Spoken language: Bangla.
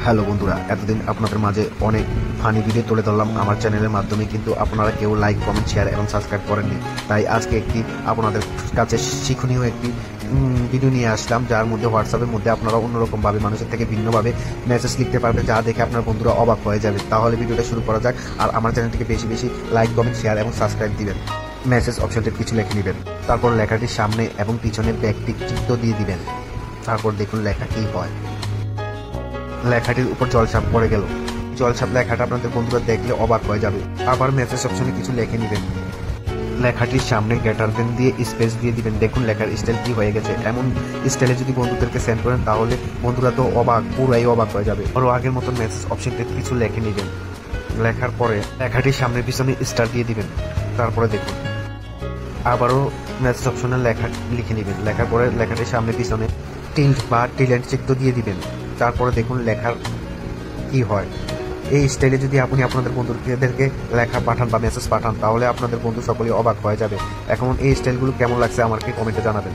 হ্যালো বন্ধুরা, এতদিন আপনাদের মাঝে অনেক ফানি ভিডিও তুলে ধরলাম আমার চ্যানেলের মাধ্যমে, কিন্তু আপনারা কেউ লাইক, কমেন্ট, শেয়ার এবং সাবস্ক্রাইব করেননি। তাই আজকে একটি আপনাদের কাছে শিক্ষণীয় একটি ভিডিও নিয়ে আসলাম, যার মধ্যে হোয়াটসঅ্যাপের মধ্যে আপনারা অন্যরকমভাবে মানুষের থেকে ভিন্নভাবে মেসেজ লিখতে পারবেন, যা দেখে আপনার বন্ধুরা অবাক হয়ে যাবে। তাহলে ভিডিওটা শুরু করা যাক। আর আমার চ্যানেলটিকে বেশি বেশি লাইক, কমেন্ট, শেয়ার এবং সাবস্ক্রাইব দিবেন। মেসেজ অপশনটি কিছু লিখে নেবেন, তারপর লেখাটির সামনে এবং পিছনে ব্যক্তি চিত্র দিয়ে দিবেন। তারপর দেখুন লেখা কি হয়। লেখাটির উপর জলছাপ পড়ে গেল। জলছাপ লেখাটা আপনাদের বন্ধুরা দেখলে অবাক হয়ে যাবে। আবার মেসেজ অপশনে কিছু লিখে নেবেন। লেখাটির সামনে গ্রেটার দেন দিয়ে স্পেস দিয়ে দিবেন। দেখুন লেখার স্টাইল কি হয়ে গেছে। এমন স্টাইলে যদি বন্ধুদেরকে সেন্ড করেন তাহলে বন্ধুরা তো অবাক, পুরাই অবাক হয়ে যাবে। আরও আগের মতো মেসেজ অপশনতে কিছু লিখে নেবেন। লেখার পরে লেখাটির সামনে পিছনে স্টার দিয়ে দিবেন। তারপরে দেখুন আবারও মেসেজ অপশনে লেখা লিখে নেবেন। লেখার পরে লেখাটির সামনে পিছনে টিল্ট বা টিলেন্ট চিত্র দিয়ে দিবেন। তারপরে দেখুন লেখার কি হয়। এই স্টাইলে যদি আপনি আপনাদের বন্ধুদেরকে লেখা পাঠান বা মেসেজ পাঠান তাহলে আপনাদের বন্ধু সকলেই অবাক হয়ে যাবে। এখন এই স্টাইলগুলো কেমন লাগছে আমাকে কমেন্টে জানাবেন।